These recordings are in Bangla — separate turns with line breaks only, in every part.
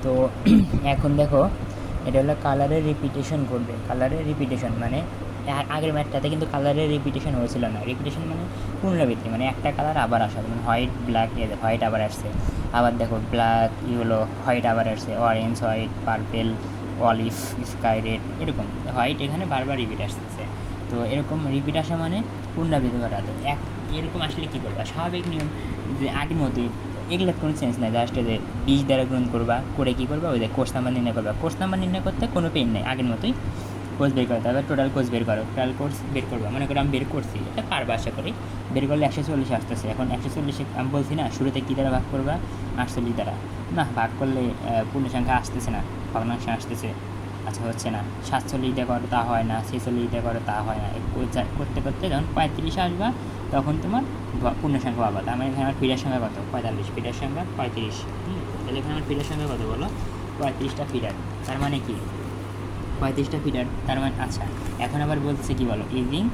তো এখন দেখো এটা হলো কালারের রিপিটেশন করবে। কালারের রিপিটেশন মানে আগের ম্যাটটাতে কিন্তু কালারের রিপিটেশন হয়েছিল না। রিপিটেশন মানে পুনরাবৃত্তি, মানে একটা কালার আবার আসা, যেমন হোয়াইট ব্ল্যাক, হোয়াইট আবার আসছে, আবার দেখো ব্ল্যাক হলো হোয়াইট আবার আসছে, orange white purple olive sky red, এরকম হোয়াইট এখানে বারবার রিপিট আসতেছে। তো এরকম রিপিট আসা মানে পুনরাবৃত্তি করা। তো এরকম আসলে কী করবা, স্বাভাবিক নিয়ম যে আগের মতোই, এগুলো কোনো চেঞ্জ নাই। জাস্ট যে 20 দ্বারা গুণ করবা, করে কী করবা, ওই যে কোর্স নাম্বার নির্ণয় করবা। কোর্স নাম্বার নির্ণয় করতে কোনো পেন নেই, আগের মতোই কোর্স বের করতে হবে। টোটাল কোর্স বের করো, টোটাল কোর্স বের করবা। মনে করো আমি বের করছি, এটা পারবা আশা করি। বের করলে 140 আসতেছে। এখন 140 আমি বলছি না শুরুতে কী দ্বারা ভাগ করবা, 48 দ্বারা। না, ভাগ করলে পূর্ণ সংখ্যা আসতেছে না, ভগ্নাংশ আসতেছে। আচ্ছা হচ্ছে না। 47 দিয়ে করো তা হয় না, 46 দিয়ে করো তা হয় না। করতে করতে যখন 35 আসবা তখন তোমার পূর্ণ সংখ্যা পাবা। তার মানে এখানে আমার ফিডার সংখ্যা কত, 45। ফিডার সংখ্যা 35। তাহলে এখানে আমার ফিডার সংখ্যা কত বলো, 35টা ফিডার। তার মানে কি 35টা ফিডার, তার মানে আচ্ছা এখন আবার বলছে কি বলো, ইউজিং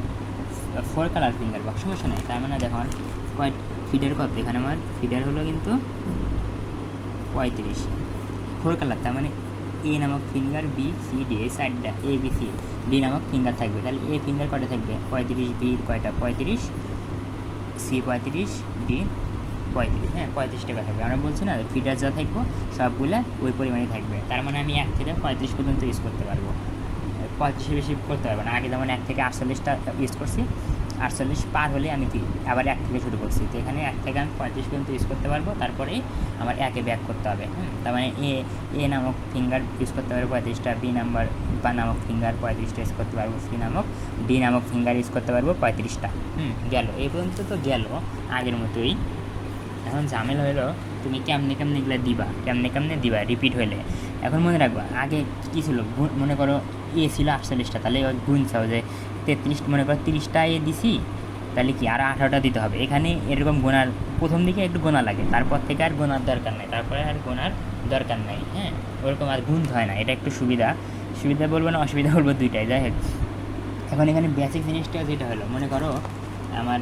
4 কালার ফিঙ্গার বক্স, সমস্যা নেই। তার মানে দেখো কয় ফিডার কত, এখানে আমার ফিডার হলো কিন্তু 35, 4 কালার। তার মানে এ নামক ফিঙ্গার, বি সি ডি, এই সাইডটা এ বি সি ডি নামক ফিঙ্গার থাকবে। তাহলে এ ফিঙ্গার কয়টা থাকবে, 35, বির কয়টা 35, সি 35, ডি 35, হ্যাঁ 35 টাকা থাকবে। আমরা বলছি না ফিডার যা থাকবো সবগুলো ওই পরিমাণে থাকবে। তার মানে আমি 1 থেকে 35 পর্যন্ত ইউজ করতে পারবো, 35 বেশি করতে পারবো না। আগে যেমন 1 থেকে 48টা ইউজ করছি, 48 পার হলে আমি কি আবার 1 থেকে শুরু করছি। তো এখানে 1 থেকে আমি 35 পর্যন্ত ইউজ করতে পারবো, তারপরেই আমার 1-এ ব্যাক করতে হবে। তার মানে এ নামক ফিঙ্গার ইউজ করতে পারবো 35টা, বি নামক ফিঙ্গার 35টা ইউজ করতে পারবো, ডি নামক ফিঙ্গার ইউজ করতে পারবো 35টা। গেল এই পর্যন্ত, তো গেল আগের মতোই। এখন ঝামেলা হলো তুমি কেমনে এগুলো দিবা, কেমনে দিবা রিপিট হলে। এখন মনে রাখবা আগে কী ছিল, মনে করো এ ছিল 48টা, তাহলে গুনছাও যে 33, মনে করো 30টা এ দিছি, তাহলে কি আর 18টা দিতে হবে। এখানে এরকম গোনার প্রথম দিকে একটু গোনা লাগে, তারপর থেকে আর গোনার দরকার নেই, তারপরে আর গোনার দরকার নেই। হ্যাঁ, ওরকম আর গুনতে হয় না। এটা একটু সুবিধা বলবো না অসুবিধা বলবো, দুইটাই। যাই হোক, এখন এখানে বেসিক জিনিসটা যেটা হলো, মনে করো আমার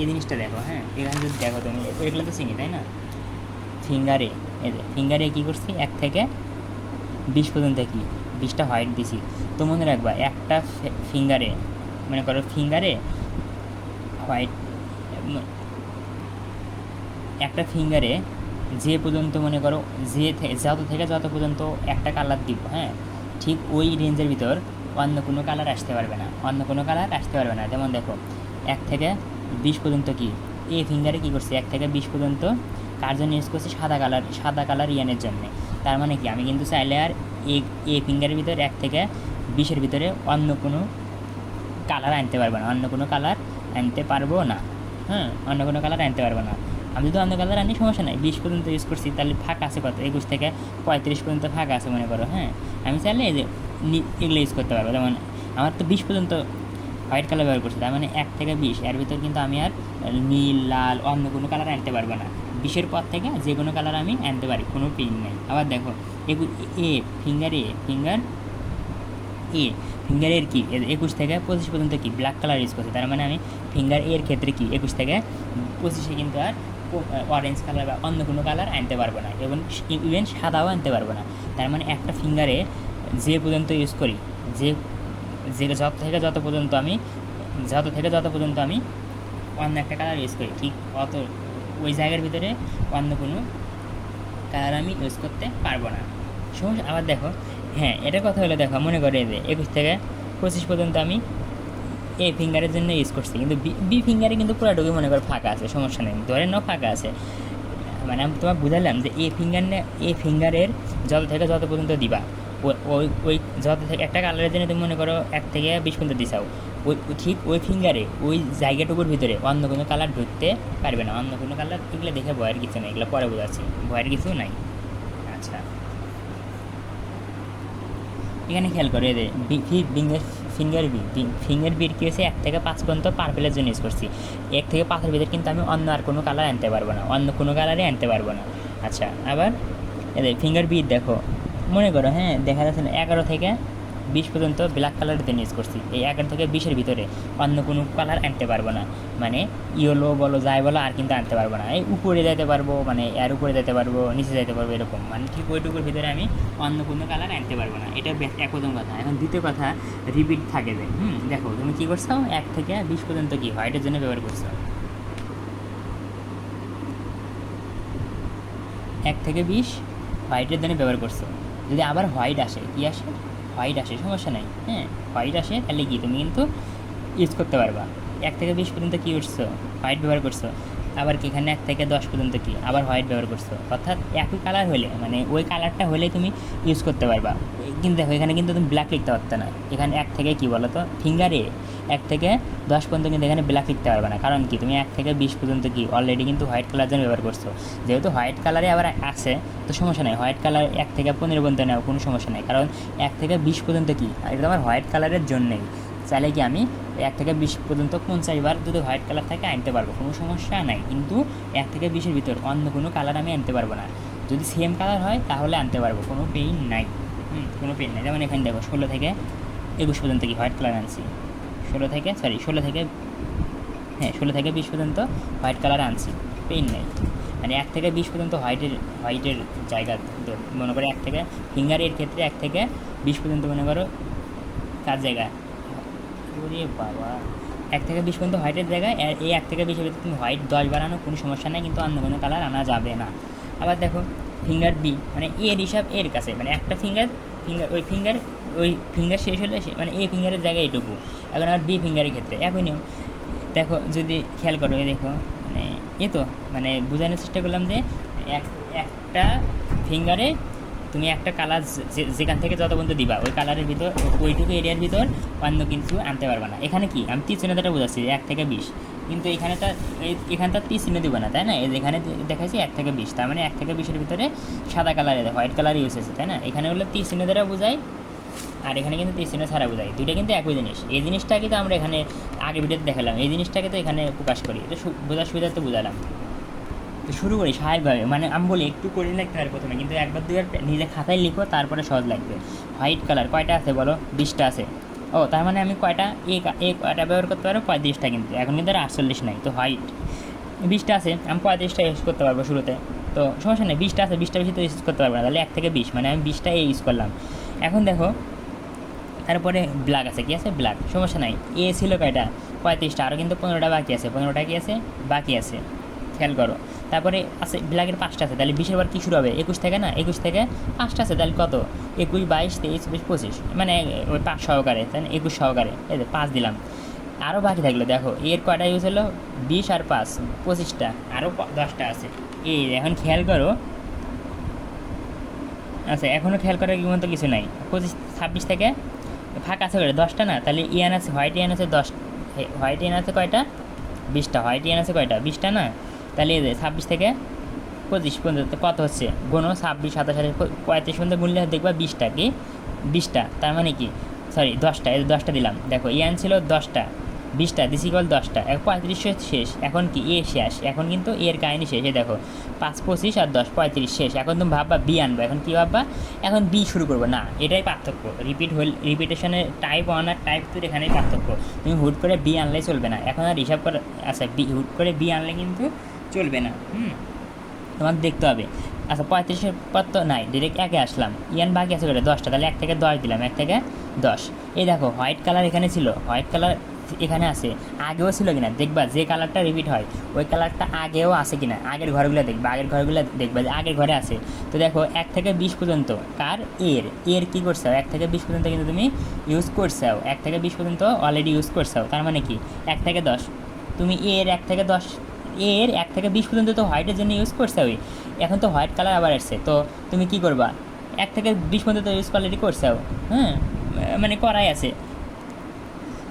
এই জিনিসটা দেখো। হ্যাঁ, এখানে যদি দেখো তুমি, এগুলো তো চিনি তাই না, ফিঙ্গারে ফিঙ্গারে কী করছি 1 থেকে 20 পর্যন্ত কি 20টা হোয়াইট দিছি। তো মনে রাখবা একটা ফিঙ্গারে, মনে করো ফিঙ্গারে হোয়াইট, একটা ফিঙ্গারে যে পর্যন্ত মনে করো যত থেকে যত পর্যন্ত একটা কালার দিব, হ্যাঁ ঠিক ওই রেঞ্জের ভিতর অন্য কোনো কালার আসতে পারবে না, যেমন দেখো 1 থেকে 20 পর্যন্ত কি এ ফিঙ্গারে কী করছি, 1 থেকে 20 পর্যন্ত কার জন্য ইউজ করছি, সাদা কালার ইয়ানের জন্য। তার মানে কি আমি কিন্তু চাইলে আর এ ফিঙ্গারের ভিতরে 1 থেকে 20-এর ভিতরে অন্য কোনো কালার আনতে পারবো না, অন্য কোনো কালার আনতে পারবো না। আমি যদি অন্য কালার আনি সমস্যা নাই, 20 পর্যন্ত ইউজ করছি, তাহলে ফাঁকা আছে কত, 21 থেকে 35 পর্যন্ত ফাঁকা আছে মনে করো। হ্যাঁ, আমি চাইলে এই যে এগুলো ইউজ করতে পারবো। যেমন আমার তো 20 পর্যন্ত হোয়াইট কালার ব্যবহার করছি, তার মানে 1 থেকে 20 এর ভিতর কিন্তু আমি আর নীল লাল অন্য কোনো কালার আনতে পারবো না। 20-এর পর থেকে যে কোনো কালার আমি আনতে পারি, কোনো পিন নেই। আবার দেখো ফিঙ্গারের কি 21 থেকে 25 পর্যন্ত কি ব্ল্যাক কালার ইউজ করছে, তার মানে আমি ফিঙ্গার এর ক্ষেত্রে কি 21 থেকে 25-এ কিন্তু আর অরেঞ্জ কালার বা অন্য কোনো কালার আনতে পারবো না, এবং ইভেন সাদাও আনতে পারবো না। তার মানে একটা ফিঙ্গারে যে পর্যন্ত ইউজ করি, যে যত থেকে যত পর্যন্ত আমি অন্য একটা কালার ইউজ করি, ঠিক ওই জায়গার ভিতরে অন্য কোনো কালার আমি ইউজ করতে পারবো না। সমস্যা আবার দেখো, হ্যাঁ এটার কথা হলে দেখো, মনে করে যে 21 থেকে 25 পর্যন্ত আমি এ ফিঙ্গারের জন্য ইউজ করছি, কিন্তু বি ফিঙ্গারে কিন্তু পুরোটুকু মনে করো ফাঁকা আছে, সমস্যা নেই, ধরে নাও ফাঁকা আছে। মানে আমি তোমাকে বুঝালাম যে এ ফিঙ্গারের যত থেকে যত পর্যন্ত দিবা, ওই যত থেকে একটা কালারের জন্য তুমি মনে করো 1 থেকে 20 পর্যন্ত দিছাও, ঠিক ওই ফিঙ্গারে ওই জায়গাটুকুর ভিতরে অন্য কোনো কালার ঢুকতে পারবে না, অন্য কোনো কালার। এগুলো দেখে ভয়ের কিছু নেই, এগুলো পরে বোঝাচ্ছি, ভয়ের কিছু নাই। আচ্ছা, এখানে খেয়াল করে ফিঙ্গার বির কী হয়েছে, 1 থেকে 5 পর্যন্ত পার্পেলের জন্য ইউজ করছি। 1 থেকে 5-এর ভিতরে কিন্তু আমি অন্য আর কোনো কালার আনতে পারবো না, অন্য কোনো কালারে আনতে পারবো না। আচ্ছা, আবার ফিঙ্গার বিট দেখো, মনে করো হ্যাঁ দেখা যাচ্ছে না 11 থেকে 20 পর্যন্ত ব্ল্যাক কালার দেন ইউজ করছি। এই 11 থেকে 20-এর ভিতরে অন্য কোনো কালার আনতে পারবো না, মানে ইয়েলো বলো যাই বলো আর কিন্তু আনতে পারবো না। এই উপরে যেতে পারবো, মানে এর উপরে যেতে পারবো, নিচে যেতে পারবো, এরকম মানে ঠিক ওইটুকুর ভিতরে আমি অন্য কোনো কালার আনতে পারবো না। এটা এক প্রথম কথা। এখন দ্বিতীয় কথা, রিপিট থাকে যে দেখো তুমি কী করছো, 1 থেকে 20 পর্যন্ত কি হোয়াইটের জন্য ব্যবহার করছো, 1 থেকে 20 হোয়াইটের জন্য ব্যবহার করছো। যদি আবার হোয়াইট আসে, কী আসে, হোয়াইট আসে, সমস্যা নেই, হ্যাঁ হোয়াইট আসে, তাহলে কি তুমি কিন্তু ইউজ করতে পারবা। 1 থেকে 20 পর্যন্ত কী করছো, হোয়াইট ব্যবহার করছো। আবার কি এখানে 1 থেকে 10 পর্যন্ত কি আবার হোয়াইট ব্যবহার করছো। অর্থাৎ একই কালার হলে, মানে ওই কালারটা হলে তুমি ইউজ করতে পারবা। কিন্তু দেখো এখানে কিন্তু তুমি ব্ল্যাক লিখতে পারতে না। এখানে 1 থেকে কী বলো তো, ফিঙ্গারে 1 থেকে 10 পর্যন্ত কিন্তু এখানে ব্ল্যাক লিখতে পারবে না। কারণ কি তুমি 1 থেকে 20 পর্যন্ত কি অলরেডি কিন্তু হোয়াইট কালার জন্য ব্যবহার করছো। যেহেতু হোয়াইট কালারে আবার আছে তো সমস্যা নেই, হোয়াইট কালার 1 থেকে 15 পর্যন্ত নেও, কোনো সমস্যা নেই। কারণ 1 থেকে 20 পর্যন্ত কি এটা আমার হোয়াইট কালারের জন্যেই। চাইলে কি আমি 1 থেকে 20 পর্যন্ত 50 বার যদি হোয়াইট কালার থাকে আনতে পারবো, কোনো সমস্যা নাই। কিন্তু 1 থেকে 20-এর ভিতর অন্য কোনো কালার আমি আনতে পারবো না। যদি সেম কালার হয় তাহলে আনতে পারবো, কোনো পেইন নাই, কোনো পেইন নাই। যেমন এখানে দেখো 16 থেকে 21 পর্যন্ত কি হোয়াইট কালার আনছি, 16 থেকে 20 পর্যন্ত হোয়াইট কালার আনছি, পেইন নেই। মানে 1 থেকে 20 পর্যন্ত হোয়াইটের জায়গা মনে করো 1 থেকে ফিঙ্গারের ক্ষেত্রে 1 থেকে 20 পর্যন্ত মনে করো কার জায়গা, ওরে বাবা, 1 থেকে 20 পর্যন্ত হোয়াইটের জায়গায় এই 1 থেকে 20-এর ভিতরে তুমি হোয়াইট 10 বার আনো, কোনো সমস্যা নেই, কিন্তু অন্য কোনো কালার আনা যাবে না। আবার দেখো ফিঙ্গার বি, মানে এর হিসাব এর কাছে, মানে একটা ওই ফিঙ্গার শেষ হলে মানে এ ফিঙ্গারের জায়গায় এটুকু। এখন আবার বি ফিঙ্গারের ক্ষেত্রে একই নিয়ম। দেখো যদি খেয়াল করো, দেখো মানে তো মানে বোঝানোর চেষ্টা করলাম যে একটা ফিঙ্গারে তুমি একটা কালার যেখান থেকে যত পর্যন্ত দিবা ওই কালারের ভিতর ওইটুকু এরিয়ার ভিতর অন্য কিন্তু আনতে পারবে না। এখানে কি আমি তীর চিহ্নটা বোঝাচ্ছি 1 থেকে 20, কিন্তু এখানটা তীর চিহ্ন দিব না, তাই না? এখানে দেখাচ্ছি 1 থেকে 20, তার মানে 1 থেকে 20-এর ভিতরে সাদা কালারে হোয়াইট কালার ইউজ হয়েছে, তাই না? এখানে হলো তীর চিহ্ন দ্বারা বোঝাই, আর এখানে কিন্তু তীর চিহ্ন ছাড়া বোঝাই, দুইটা কিন্তু একই জিনিস। এই জিনিসটা কিন্তু আমরা এখানে আগে ভিডিওতে দেখালাম, এই জিনিসটাকে তো এখানে প্রকাশ করি, এটা বোঝার সুবিধার্থে বোঝালাম। তো শুরু করি স্বাভাবিকভাবে, মানে আমি বলি একটু করে লিখতে পারি প্রথমে, কিন্তু একবার দুইবার নিজে খাতায় লিখো, তারপরে সহজ লাগবে। হোয়াইট কালার কয়টা আছে বলো, 20টা আছে। ও তার মানে আমি কয়টা কয়টা ব্যবহার করতে পারবো, 35টা, কিন্তু এখন কিন্তু আর 48 নাই। তো হোয়াইট 20টা আছে, আমি 35টা ইউজ করতে পারবো শুরুতে, তো সমস্যা নেই। 20টা আছে, 20টা বেশি তো ইউজ করতে পারবো না, তাহলে 1 থেকে 20 মানে আমি 20টা ইউজ করলাম। এখন দেখো তারপরে ব্ল্যাক আছে, কি আছে ব্ল্যাক, সমস্যা নাই। ছিল কয়টা, 35টা, আরও কিন্তু 15টা বাকি আছে, 15টা কি আছে বাকি আছে, খেয়াল করো। তারপরে আছে ব্ল্যাকের 5টা আছে, তাহলে 20-এর বার কী শুরু হবে, 21 থেকে না, 21 থেকে 5টা আছে, তাহলে কত, 21, 22, 23, 24, 25, মানে ওই 5 সহকারে, তাই না, 21 সহকারে, এই যে 5 দিলাম। আরও বাকি থাকলো, দেখো এর কয়টা ইউজ হলো, 20 আর 5, 25টা, আরও 10টা আছে। এখন খেয়াল করো, আচ্ছা এখনও খেয়াল করার মতো কিছু নাই। 25, 26 থেকে ফাঁকা আছে কয়টা, 10টা না, তাহলে ইয়ান আছে, হোয়াইট ইয়ান আছে 10, হোয়াইট ইয়ান আছে কয়টা, 20টা, হোয়াইট ইয়ান আছে কয়টা, 20টা না, তাহলে 26 থেকে 25 পর্যন্ত কত হচ্ছে, গোনো 26, 27, 35 পর্যন্ত গুনলে দেখবা 20টা, কি 20টা, তার মানে কি সরি 10টা, এই 10টা দিলাম। দেখো ইয়ান ছিল 10টা, 20টা দিছি কল 10টা, 35 শেষ। এখন কি শেষ, এখন কিন্তু এর কাহিনী শেষ। দেখো 5, 25 আর 10, 35 শেষ। এখন তুমি ভাববা বি আনবো, এখন কী ভাববা, এখন বি শুরু করবো না, এটাই পার্থক্য। রিপিটেশনের টাইপ 1 আর টাইপ 2 এখানেই পার্থক্য। তুমি হুট করে বি আনলেই চলবে না, এখন আর হিসাব করে, আচ্ছা হুট করে বি আনলে কিন্তু চলবে না, তোমার দেখতে হবে। আচ্ছা 35-এর পর তো নাই, ডিরেক্ট 1-এ আসলাম, ইয়ান বাকি আছে করে 10টা, তাহলে 1 থেকে 10 দিলাম, 1 থেকে 10। এই দেখো হোয়াইট কালার এখানে ছিল, হোয়াইট কালার এখানে আছে, আগেও ছিল কিনা দেখবা, যে কালারটা রিপিট হয় ওই কালারটা আগেও আছে কিনা, আগের ঘরগুলো দেখবা, যে আগের ঘরে আছে। তো দেখো 1 থেকে 20 পর্যন্ত কার, এর কী করছাও, 1 থেকে 20 পর্যন্ত কিন্তু তুমি ইউজ করছাও, 1 থেকে 20 পর্যন্ত অলরেডি ইউজ করছাও, তার মানে কি 1 থেকে 10 তুমি 1 থেকে 10 1 থেকে 20 পর্যন্ত তো হোয়াইটের জন্য ইউজ করছে। এখন তো হোয়াইট কালার আবার আসছে, তো তুমি কি করবা, 1 থেকে 20 পর্যন্ত তো ইউজ অলরেডি করছাও, মানে করাই আছে।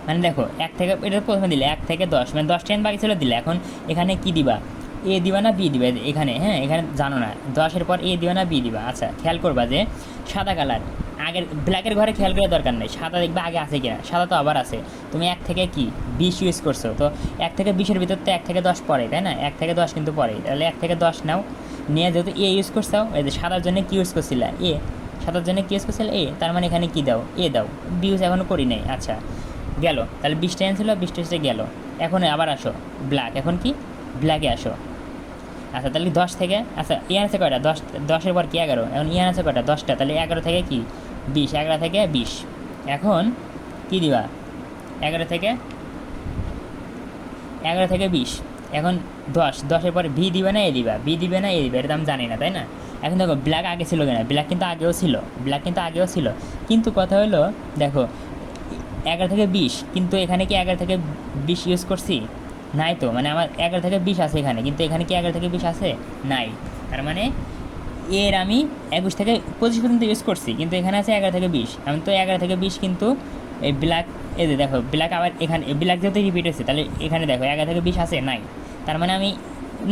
মানে দেখো 1 থেকে, এটা প্রথমে দিলে 1 থেকে 10, মানে 10টা বাকি ছিল দিলে, এখন এখানে কি দিবা, এ দিবা না বি দিবা, এখানে এখানে জানো না, 10-এর পর এ দিবা না বি দিবা। আচ্ছা খেয়াল করবা যে সাদা কালার, আগের ব্ল্যাকের ঘরে খেয়াল করার দরকার নেই, সাদা দেখবা আগে আছে কিনা, সাদা তো আবার আছে। তুমি 1 থেকে কি 20 ইউজ করছো, তো 1 থেকে 20-এর ভিতর তো 1 থেকে 10 পড়ে, তাই না, 1 থেকে 10 কিন্তু পড়ে, তাহলে 1 থেকে 10 নাও, নিয়ে যেহেতু ইউজ করছো, এই যে সাদার জন্য কি ইউজ করছিলা, সাতার জন্য কি ইউজ করছিল এ, তার মানে এখানে কি দাও এ দাও, বি ইউজ এখনও করি নাই। আচ্ছা গেল, তাহলে 20টা এন ছিল, 20টা এসে গেল। এখন আবার আসো ব্ল্যাক, এখন কি ব্ল্যাকে আসো। আচ্ছা তাহলে 10 থেকে, আচ্ছা ইয়ান আছে কয়টা 10, 10-এর পর কি 11, এখন ইয়ান আছে কয়টা 10টা, তাহলে 11 থেকে কি 20, 11 থেকে 20। এখন কি দিবা 11 থেকে 20, এখন 10-10-এর পরে ভি দিবে না এ দিবা, বি দিবে না এ দিবে, এটা তো আমি জানি না তাই না। এখন দেখো ব্ল্যাক আগে ছিল কিনা, ব্ল্যাক কিন্তু আগেও ছিল, কিন্তু কথা হলো দেখো 11 থেকে 20, কিন্তু এখানে কি 11 থেকে 20 ইউজ করছি নাই তো, মানে আমার 11 থেকে 20 আছে এখানে, কিন্তু এখানে কি 11 থেকে 20 আছে নাই, তার মানে এর আমি 21 থেকে 25 পর্যন্ত ইউজ করছি, কিন্তু এখানে আছে 11 থেকে 20। আমি তো 11 থেকে 20 কিন্তু এই ব্ল্যাক, এই যে দেখো ব্ল্যাক আবার এখানে ব্ল্যাক যেহেতু রিপিট হচ্ছে, তাহলে এখানে দেখো 11 থেকে 20 আছে নাই, তার মানে আমি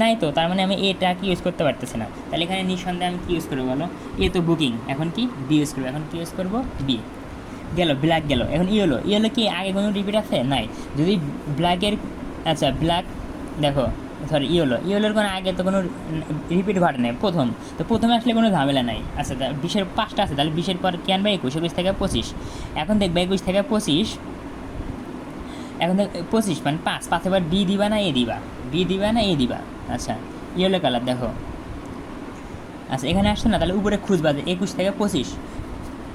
নাই তো, তার মানে আমি এটা কি ইউজ করতে পারতেছি না। তাহলে এখানে নিঃসন্দেহে আমি কী ইউজ করবো বলো, এ তো বুকিং, এখন কি বি ইউজ করবো, এখন কী ইউজ করবো বি। গেল ব্ল্যাক গেল, এখন ইয়েলো কি আগে কোনো রিপিট আছে নাই, যদি ব্ল্যাকের, আচ্ছা ব্ল্যাক দেখো সরি ইয়েলোর কোনো আগে তো কোনো রিপিট ঘটে নেই, তো প্রথমে আসলে কোনো ঝামেলা নাই। আচ্ছা 20-এর 5টা আছে, তাহলে 20-এর পর কি আনবে 21, 21 থেকে 25। এখন দেখবে 21 থেকে 25, এখন দেখ 25 মানে 5 এবার বি দিবা না এ দিবা। আচ্ছা ইয়েলো কালার দেখো, আচ্ছা এখানে আসছো না, তাহলে উপরে খুঁজবা যে 21 থেকে 25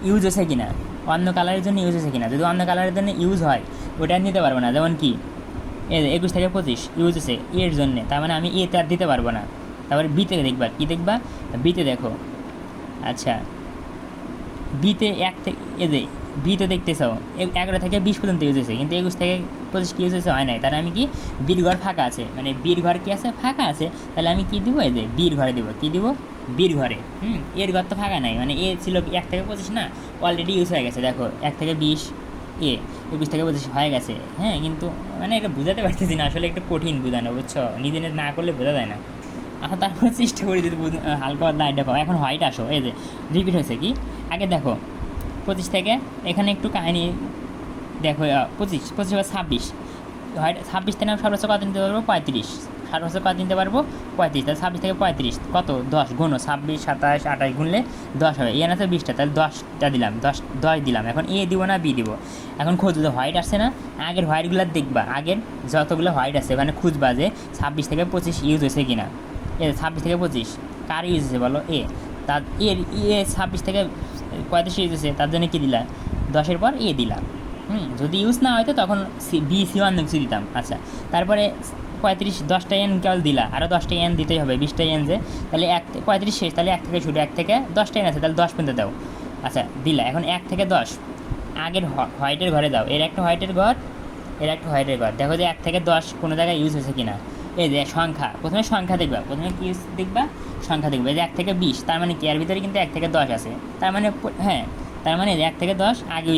ইউজ হয়েছে কিনা, অন্য কালারের জন্য ইউজ হয়েছে কিনা, যদি অন্য কালারের জন্য ইউজ হয় ওটা নিতে পারবো না, যেমন কি এই 21 থেকে 25 ইউজ হয়েছে এর জন্যে, তার মানে আমি এতে আর দিতে পারবো না। তারপরে বিতে দেখবা, কি দেখবা বিতে দেখো, আচ্ছা বিতে 1 থেকে বিতে দেখতেছ 11 থেকে 20 পর্যন্ত ইউজ হয়েছে, কিন্তু 21 থেকে 25 কি ইউজ হয়েছে হয় নাই, তাহলে আমি কি বীর ঘর ফাঁকা আছে, মানে বীর ঘর কি আছে ফাঁকা আছে, তাহলে আমি কি দিব এই যে বীর ঘরে দেবো, কি দিব বীর ঘরে। এর ঘর তো ফাঁকা নাই, মানে এ ছিল 1 থেকে 25 না, অলরেডি ইউজ হয়ে গেছে, দেখো 1 থেকে 20 এ 21 থেকে 25 হয়ে গেছে। হ্যাঁ কিন্তু মানে এটা বোঝাতে পারতেছি না, আসলে একটু কঠিন বোঝানো, বুঝছো, নিজে না করলে বোঝা যায় না। আচ্ছা তারপর চেষ্টা করি যদি হালকা পাতলা আইডিয়া পাও। এখন হোয়াইট আসো, এই যে রিপিট হয়েছে কি আগে দেখো 25 থেকে, এখানে একটু কাহিনি দেখো 25 এবার 26, হোয়াইট 26 থেকে আমি সর্বোচ্চ কত নিতে পারবো 35, সর্বোচ্চ কত নিতে পারবো 35, তাহলে 26 থেকে 35 কত 10 গুণ 26, 27, 28 গুনলে 10 হবে, এখানে আছে 20টা, তাহলে 10টা দিলাম, 10 দিলাম। এখন এ দিব না বি দিব, এখন খুঁজবো যে হোয়াইট আসছে না, আগের হোয়াইটগুলো দেখবা, আগের যতগুলো হোয়াইট আছে ওখানে খুঁজবা যে 26 থেকে 25 ইউজ হয়েছে কিনা। এ 26 থেকে 25 কার ইউজ হয়েছে বলো এ, তার এর 26 থেকে 35 ইউজ হয়েছে, তার জন্য কী দিলা 10-এর পর এ দিলাম। যদি ইউজ না হয়তো তখন B/C1 কিছু দিতাম। আচ্ছা তারপরে 35 10টা এন কেবল দিলা, আরও 10টা এন দিতেই হবে, 20টা এন যে, তাহলে 35 শেষ, তাহলে 1 থেকে শুরু, 1 থেকে 10টা এন আছে, তাহলে 10 পর্যন্ত দাও। আচ্ছা দিলা, এখন 1 থেকে 10 আগের হোয়াইটের ঘরে দাও, এর একটা হোয়াইটের ঘর, দেখো যে 1 থেকে 10 কোনো জায়গায় ইউজ হয়েছে কিনা। এই যে সংখ্যা, প্রথমে সংখ্যা দেখবা, প্রথমে কি দেখবা সংখ্যা দেখবে, এই যে 1 থেকে 20, তার মানে কি এর ভিতরে কিন্তু 1 থেকে 10 আছে, তার মানে হ্যাঁ, তার মানে 1 থেকে 10 আগে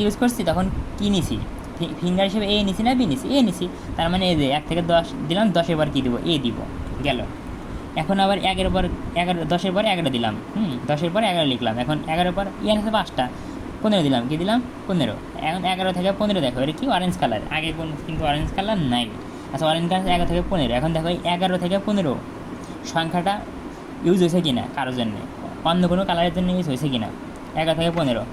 ইউজ করছি, তখন কি নিছি ফিঙ্গার হিসেবে এ নিছি না বি নিছি, এ নিছি, তার মানে এই যে 1 থেকে 10 দিলাম, 10-এর পর কী দিব এ দিব, গেল। এখন আবার 1-এর পর 11, 10-এর পর 11 দিলাম, 10-এর পর 11 লিখলাম, এখন 11-এর পর ইয়ান আছে 5টা, 15 দিলাম, কি দিলাম 15, এখন 11 থেকে 15 দেখো এটা কি অরেঞ্জ কালার, আগে কিন্তু অরেঞ্জ কালার নাই। আচ্ছা অরেঞ্জ কালার 11 থেকে 15, এখন দেখো 11 থেকে 15 সংখ্যাটা ইউজ হয়েছে কিনা কারোর জন্য, অন্য কোনো কালারের জন্য ইউজ হয়েছে কিনা। 11 থেকে 15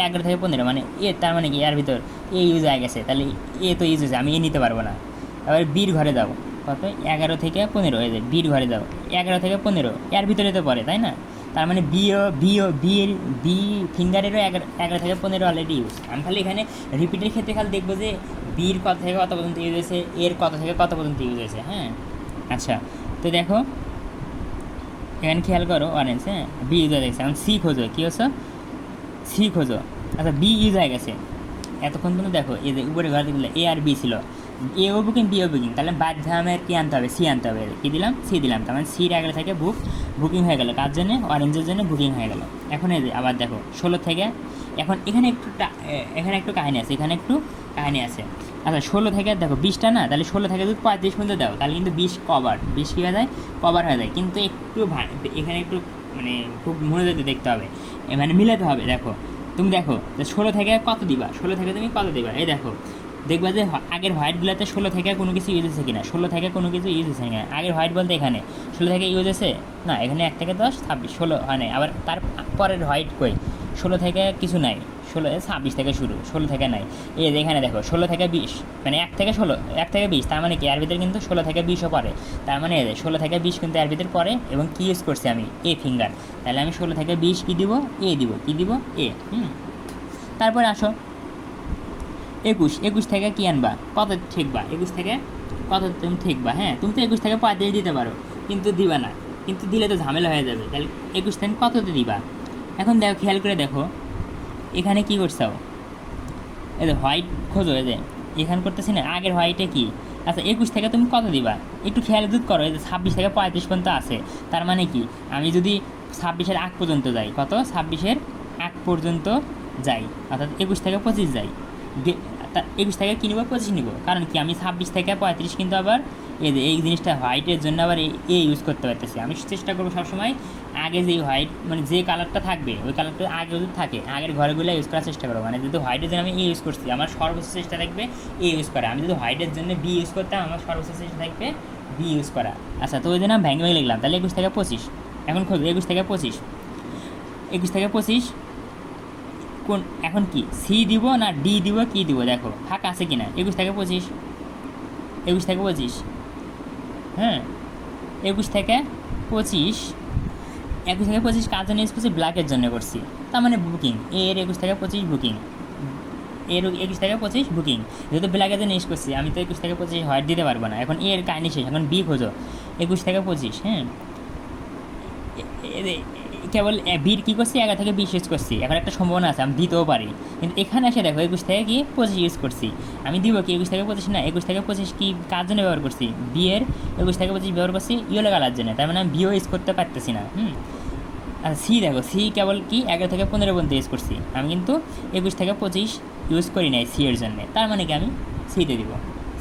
11 থেকে 15 মানে এ, তার মানে কি এর ভিতর এ ইউজ হয়ে গেছে, তাহলে এ তো ইউজ হয়েছে, আমি এ নিতে পারবো না। এবার বির ঘরে দাও, কত 11 থেকে 15, এই যে বির ঘরে দাও 11 থেকে 15 এর ভিতরে তো পড়ে তাই না, তার মানে বি ফিঙ্গারেরও 11 থেকে 15 অলরেডি ইউজ। আমি খালি এখানে রিপিটের ক্ষেত্রে খালি দেখবো যে বির কত থেকে কত পর্যন্ত ইউজ হয়েছে, এর কত থেকে কত পর্যন্ত ইউজ হয়েছে। হ্যাঁ আচ্ছা তো দেখো এখানে খেয়াল করো অরেঞ্জ, হ্যাঁ বি ইউজ হয়ে গেছে, এখন সি খোঁজো, কী হচ্ছে সি খোঁজো। আচ্ছা বি ইউজ হয়ে গেছে, এতক্ষণ পর্যন্ত দেখো এই যে উপরে ঘরে দিলে এ আর বি ছিল, এও বুকিং বিও বুকিং, তাহলে বাধ্য আমার কী আনতে হবে সি আনতে হবে, কী দিলাম সি দিলাম, তার মানে সির 11 থেকে বুকিং হয়ে গেল, কার জন্য অরেঞ্জের জন্য বুকিং হয়ে গেল। এখন এই যে আবার দেখো 16 থেকে, এখন এখানে একটু কাহিনী আছে, আচ্ছা 16 থেকে দেখো 20টা না, তাহলে 16 থেকে যদি 35 পর্যন্ত দাও তাহলে কিন্তু 20 কী হয়ে যায় কভার হয়ে যায়, কিন্তু একটু এখানে একটু মানে খুব মনোযোগ দিয়ে দেখতে হবে, মানে মিলাতে হবে। দেখো তুমি দেখো 16 থেকে কত দিবা, 16 থেকে তুমি কত দিবা, এই দেখো দেখবা যে আগের হোয়াইটগুলোতে 16 থেকে কোনো কিছু ইউজ হচ্ছে কিনা, 16 থেকে কোনো কিছু ইউজ হচ্ছে কিনা। আগের হোয়াইট বলতে এখানে 16 থেকে ইউজ হচ্ছে না, এখানে 1 থেকে 10 26 16 হয় নাই। আবার তার পরের হোয়াইট কই 16 থেকে কিছু নাই, 26 থেকে শুরু, 16 থেকে নাই। এই যে এখানে দেখো 16 থেকে 20, মানে 1 থেকে 16 1 থেকে 20, তার মানে কি এর ভিতরে কিন্তু 16 থেকে 20ও পড়ে। তার মানে 16 থেকে 20 কিন্তু এর ভিতরে পড়ে। এবং কি ইউজ করছি আমি, এ ফিঙ্গার। তাহলে আমি 16 থেকে 20 কী দিব, এ দিব, কী দিব, এ। তারপরে আসো 21 থেকে কী আনবা, কত ঠেকবা, 21 থেকে কত তুমি ঠেকবা। হ্যাঁ, তুমি তো 21 থেকে 35 দিতে পারো, কিন্তু দিবা না, কিন্তু দিলে তো ঝামেলা হয়ে যাবে। তাহলে 21 থেকে কততে দিবা। এখন দেখো, খেয়াল করে দেখো এখানে কী করছাও, এই যে হোয়াইট খোঁজো, এই যে এখানে করতেছি না, আগের হোয়াইটে কি। আচ্ছা 21 থেকে তুমি কত দিবা, একটু খেয়াল দুধ করো। এই যে 26 থেকে 35 পর্যন্ত আছে, তার মানে কি আমি যদি 26-এর আগ পর্যন্ত যাই, কত 26-এর আগ পর্যন্ত যাই, অর্থাৎ 21 থেকে 25 যাই, 21 থেকে কী নিব, 25 নিব। কারণ কি আমি 26 থেকে 35 কিন্তু আবার এই জিনিসটা হোয়াইটের জন্য আবার এ ইউজ করতে পারতেছি। আমি চেষ্টা করবো সবসময় আগে যেই হোয়াইট, মানে যে কালারটা থাকবে ওই কালারটা আগে যদি থাকে আগের ঘরগুলো ইউজ করার চেষ্টা করবো। মানে যদি হোয়াইটের জন্য আমি এ ইউজ করছি, আমার সর্বোচ্চ চেষ্টা থাকবে এ ইউজ করা। আমি যদি হোয়াইটের জন্য বি ইউজ করতাম, আমার সর্বোচ্চ চেষ্টা থাকবে বি ইউজ করা। আচ্ছা, তো ওই জন্য আমি ভেঙে লিখলাম। তাহলে 21 থেকে 25, এখন খোঁজো 21 থেকে 25, 21 থেকে 25 কোন, এখন কি সি দিব না ডি দিব, কি দিব, দেখো ফাঁকা আছে কিনা। 21 থেকে 25, 21 থেকে 25, হ্যাঁ 21 থেকে 25, 21 থেকে 25 কার জন্য ইউজ করছি, ব্ল্যাকের জন্য করছি। তার মানে বুকিং এর 21 থেকে 25 বুকিং, এর 21 থেকে 25 বুকিং। যেহেতু ব্ল্যাকের জন্য ইউজ করছি, আমি তো 21 থেকে 25 হোয়াইট দিতে পারবো না। এখন এর কাহিনি শেষ, এখন বি খোঁজো 21 থেকে 25। হ্যাঁ, কেবল বির কী করছি, 11 থেকে 20 ইউজ করছি। এখন একটা সম্ভাবনা আছে আমি দিতেও পারি, কিন্তু এখানে এসে দেখো 21 থেকে কি 25 ইউজ করছি। আমি দিব কি 21 থেকে 25 না, 21 থেকে 25 কি কার জন্য ব্যবহার করছি, বি এর 21 থেকে 25 ব্যবহার করছি ইয়েলো কালার জন্য। তার মানে আমি বিও ইউজ করতে পারতেছি না। আর সি দেখো, সি কেবল কি 11 থেকে 15 পর্যন্ত ইউজ করছি, আমি কিন্তু 21 থেকে 25 ইউজ করি নাই সি এর জন্য। তার মানে কি আমি সিতে দিব,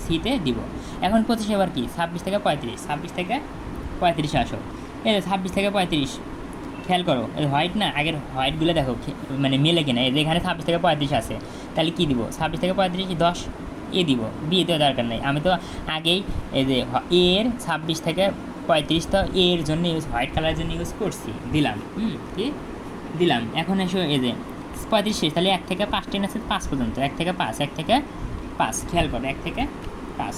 সিতে দিব। এখন 25 এবার কি 26 থেকে 35, 26 থেকে 35 আসো। এই 26 থেকে 35 খেয়াল করো, এই হোয়াইট না, আগের হোয়াইটগুলো দেখো মানে মেলে কিনা। এই যে এখানে 26 থেকে 35 আছে, তাহলে কী দিব, 26 থেকে 35 10 এ দিব, বি এতেও দরকার নেই। আমি তো আগেই এই যে এর 26 থেকে 35 তো এর জন্য ইউজ, হোয়াইট কালারের জন্য ইউজ করছি, দিলাম। কি দিলাম। এখন এসো এই যে 35 শেষ, তাহলে 1 থেকে 5 টেন আছে 5 পর্যন্ত, 1 থেকে 5, 1 থেকে 5 খেয়াল করো, 1 থেকে 5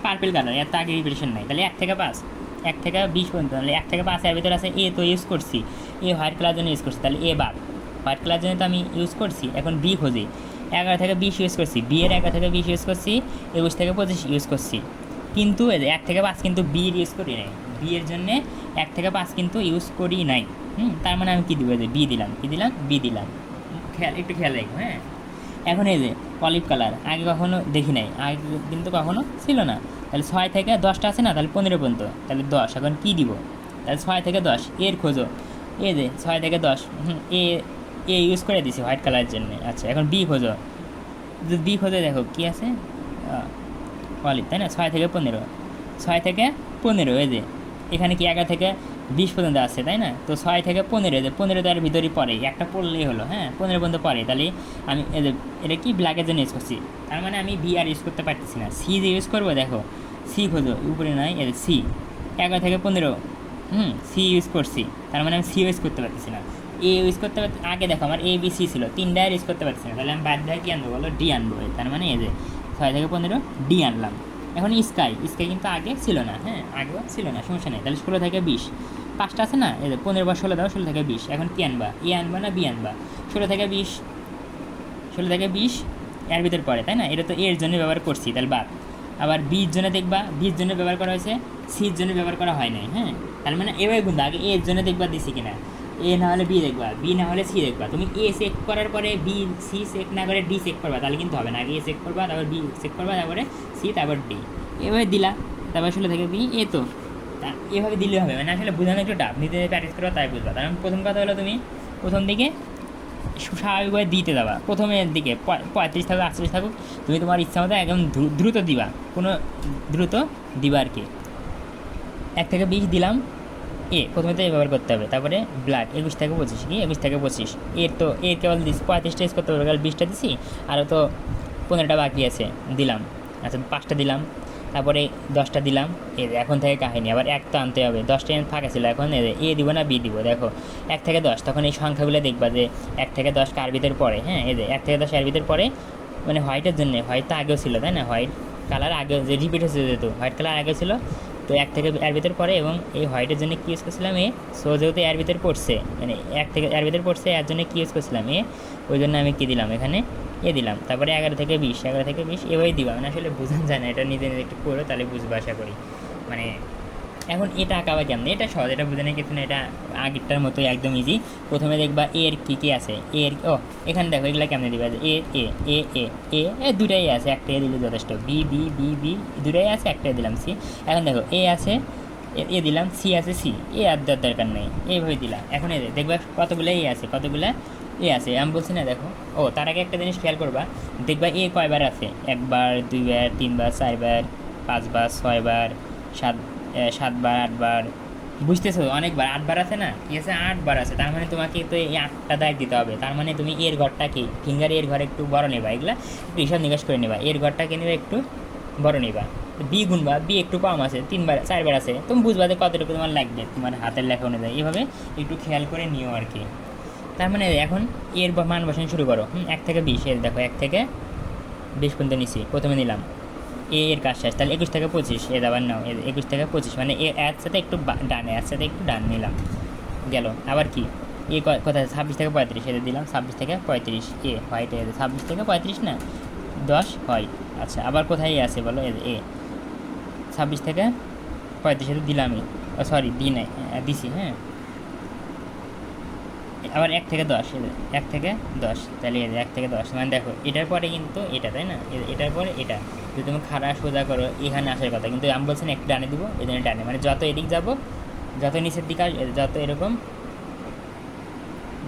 পার্পেল কালার, এর তো আগে রিপিটেশন নাই। তাহলে 1 থেকে 5, 1 থেকে 20 পর্যন্ত, তাহলে 1 থেকে 5 এর ভিতরে আছে এ, তো ইউজ করছি, এ হোয়াইট কালার জন্য ইউজ করছি, তাহলে এ বাদ, হোয়াইট কালার জন্য তো আমি ইউজ করছি। এখন বি খুঁজি, 11 থেকে 20 ইউজ করছি, বি এর 11 থেকে 20 ইউজ করছি, 21 থেকে 25 ইউজ করছি। কিন্তু 1 থেকে 5 কিন্তু বি এর ইউজ করি নাই, বি এর জন্যে 1 থেকে 5 কিন্তু ইউজ করি নাই। তার মানে আমি কী দিব, যে বি দিলাম, কী দিলাম, বি দিলাম। একটু খেয়াল রাখবো। হ্যাঁ, এখন এই যে অলিভ কালার আগে কখনো দেখি নাই, আগে কিন্তু কখনো ছিল না। তাহলে 6 থেকে 10টা আছে না, তাহলে 15 পর্যন্ত, তাহলে 10। এখন কী দিব, তাহলে 6 থেকে 10 এর খোঁজো, এ যে 6 থেকে 10 এ এ ইউজ করে দিছি হোয়াইট কালারের জন্য। আচ্ছা, এখন বি খোঁজো, যদি বি খোঁজো দেখো কী আছে, অলিভ, তাই না। 6 থেকে 15, 6 থেকে 15, এই যে এখানে কি 11 থেকে 20 পর্যন্ত আসছে, তাই না। তো 6 থেকে 15, যে 15 তার ভিতরেই পড়ে, একটা পড়লেই হলো। হ্যাঁ, 15 পর্যন্ত পড়ে, তাহলে আমি এটা কি ব্ল্যাকের জন্য ইউজ করছি। তার মানে আমি বি আর ইউজ করতে পারতেছি না, সি যে ইউজ করবো। দেখো সি খোঁজো, উপরে নয়, এর সি 11 থেকে 15, সি ইউজ করছি, তার মানে আমি সি ইউজ করতে পারতেছি না। এ ইউজ করতে পারছি, আগে দেখো আমার এ বি সি ছিল, 3টা ইউজ করতে পারছি না, তাহলে আমি বাদ দিয়ে কী আনবো বলো, ডি আনবো। তার মানে এই যে 6 থেকে 15 ডি আনলাম। এখন স্কাই কিন্তু আগে ছিল না। হ্যাঁ, আগেও ছিল না, সমস্যা নেই। তাহলে 16 থেকে 20 5টা আছে না, এই যে 15 বা 16 দাও, 16 থেকে 20। এখন কী আনবা, এ আনবা না বি আনবা, 16 থেকে 20, 16 থেকে 20 এর ভিতর পড়ে, তাই না। এটা তো এর জন্য ব্যবহার করছি, তাহলে বাদ। আবার বির জন্য দেখবা, বির জন্য ব্যবহার করা হয়েছে, সির জন্য ব্যবহার করা হয় নাই। হ্যাঁ, তার মানে এবার কিন্তু আগে এর জন্য দেখবা দিছি কিনা, এ না হলে বি দেখবা, বি না হলে সি দেখবা। তুমি এ চেক করার পরে বি সি চেক না করে ডি চেক করবা, তাহলে কিন্তু হবে না। আগে এ চেক করবা, তারপর বি চেক করবা, তারপরে সি, তারপর ডি, এভাবে দিলা। তারপর 16 থেকে বি, এ তো এভাবে দিলে হবে। মানে আসলে বোঝানো একটু ডাব, নিজে প্র্যাকটিস করবা, তাই বুঝবা। তার প্রথম কথা হলো তুমি প্রথম দিকে স্বাভাবিকভাবে দিতে দেওয়া, প্রথমের দিকে 35 থাকুক 48 থাকুক, তুমি তোমার ইচ্ছা মতো একদম দ্রুত দিবা, কোনো দ্রুত দিবা আর কি। 1 থেকে 20 দিলাম, এ প্রথমে তো ব্যবহার করতে হবে, তারপরে ব্ল্যাক 21 থেকে 25, কি 21 থেকে 25 এর তো এর কেবল দিচ্ছি 35টা ইউজ করতে পারবে, কারণ 20টা দিছি, আরও তো 15টা বাকি আছে, দিলাম। আচ্ছা 5টা দিলাম, তারপরে 10টা দিলাম। এই যে এখন থেকে কাহিনী, আবার এক তো আনতে হবে, 10টা ফাঁকা ছিল, এখন এ দিব না বি দিব। দেখো 1 থেকে 10, তখন এই সংখ্যাগুলো দেখবা যে 1 থেকে 10 কার ভিতর পড়ে। হ্যাঁ, এই যে 1 থেকে 10 এর ভিতর পড়ে, মানে হোয়াইটের জন্য, হোয়াইট তো আগেও ছিল তাই না, হোয়াইট কালার আগেও যে রিপিট হচ্ছে যেহেতু হোয়াইট কালার আগে ছিল, তো 1 থেকে এর ভিতর পড়ে। এবং এই হোয়াইটের জন্য কী ইউজ করছিলাম এ, সো যেহেতু এর ভিতর পড়ছে, মানে 1 থেকে এর ভিতর পড়ছে, এর জন্য কী ইউজ করছিলাম এ, ওই জন্য আমি কী দিলাম এখানে এ দিলাম। তারপরে 11 থেকে 20, 11 থেকে 20 এভাবেই দিবা, মানে আসলে বোঝানো যায় না, এটা নিজে নিজে একটু করো তাহলে বুঝবো আশা করি। মানে এখন এটা আঁকাবা কেমন, এটা সহজ, এটা বুঝে নেই কিছু না, এটা আগেরটার মতোই একদম ইজি। প্রথমে দেখবা এর কী কী আছে, এর ও এখানে দেখো এগুলো কেমনে দিবা, এ এ এ এ এ এ দুটাই আছে, একটা এ দিলে যথেষ্ট, বি বি বি বি দুটাই আছে, একটা দিলাম সি। এখন দেখো এ আছে, এ দিলাম, সি আছে, সি এ আর দেওয়ার দরকার নেই, এইভাবে দিলাম। এখন এ দেখবা কতগুলো এ আছে, কতগুলো এ আছে, আমি বলছি না দেখো। ও তার আগে একটা জিনিস খেয়াল করবা, দেখবা এ কয়বার আছে, 1 বার 2 বার 3 বার 4 বার 5 বার 6 বার 7 বার 8 বার, বুঝতেছো অনেকবার 8 বার আছে না, কি আছে 8 বার আছে, তার মানে তোমাকে তো এই 8টা দাগ দিতে হবে। তার মানে তুমি এর ঘরটা কি ফিঙ্গার এর ঘরে একটু বড় নেবা, এগুলা একটু হিসাব নিকাশ করে নেবা, এর ঘরটাকে নেবে একটু বড় নেবা, বি গুনবা, বি একটু কম আছে, 3 বার 4 বার আছে, তুমি বুঝবা যে কতটুকু তোমার লাগবে তোমার হাতের লেখা অনুযায়ী, এইভাবে একটু খেয়াল করে নিও আর কি। তার মানে এখন এর মান বসানো শুরু করো। 1 থেকে 20, এর দেখো 1 থেকে 20 পর্যন্ত নিছি, প্রথমে নিলাম এর কাজ শেষ, তাহলে 21 থেকে 25 এর আবার নাও, 21 থেকে 25 মানে এর সাথে একটু ডানে, এর সাথে একটু ডান নিলাম, গেল। আবার কি কোথায় 26 থেকে 35 এতে দিলাম, 26 থেকে 35 এ হোয়াইট, 26 থেকে 35 না 10 হোয়াইট। আচ্ছা আবার কোথায় আছে বলো, এ 26 থেকে 35 এতে দিলামই, সরি দিই নাই, দিছি। হ্যাঁ আবার 1 থেকে 10, 1 থেকে 10, তাহলে 1 থেকে 10 মানে দেখো এটার পরে কিন্তু এটা তাই না, এটার পরে এটা, যদি তুমি খাড়া সোজা করো এখানে আসার কথা, কিন্তু আমি বলছি না একটু ডানে দিব, এই জন্য ডানে, মানে যত এদিক যাবো, যত নিচের দিকে যত এরকম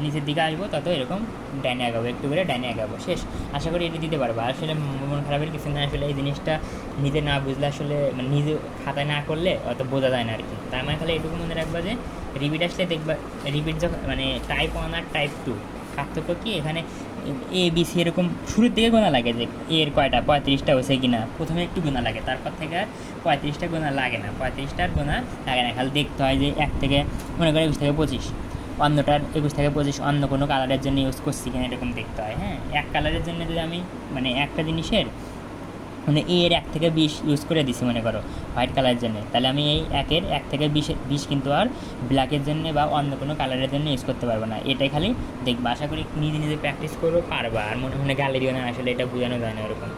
নিচের দিকে আসবো তত এরকম ডাইনে আগাবো, একটু করে ডাইনে আগাবো, শেষ। আশা করি এটি দিতে পারবো। আসলে মন খারাপের কিছু না, আসলে এই জিনিসটা নিজে না বুঝলে আসলে, মানে নিজে খাতায় না করলে অত বোঝা যায় না আর কি। তার মানে খালি এটুকু মনে রাখবা যে রিপিট আসলে দেখবা, রিপিট যখন মানে টাইপ 1 আর টাইপ 2 পার্থক্য কি, এখানে এ বি সি এরকম শুরুর দিকে গোনা লাগে যে এর কয়টা 35টা হয়েছে কি না, প্রথমে একটু গোনা লাগে, তারপর থেকে আর 35টা গোনা লাগে না, 35টার গোনা লাগে না, খালি দেখতে হয় যে 1 থেকে মনে করে 20 থেকে 25, অন্যটার 21 থেকে 25 অন্য কোনো কালারের জন্য ইউজ করছি কিনা এরকম দেখতে হয়। হ্যাঁ এক কালারের জন্য যদি আমি মানে একটা জিনিসের মানে এর 1 থেকে 20 ইউজ করে দিছি মনে করো হোয়াইট কালারের জন্য, তাহলে আমি এই 1 থেকে 20 কিন্তু আর ব্ল্যাকের জন্য বা অন্য কোনো কালারের জন্য ইউজ করতে পারবো না। এটাই খালি দেখবা, আশা করি নিজে নিজে প্র্যাকটিস করবো পারবা, আর মনে মনে গ্যালারিও না, আসলে এটা বোঝানো যায় না এরকম।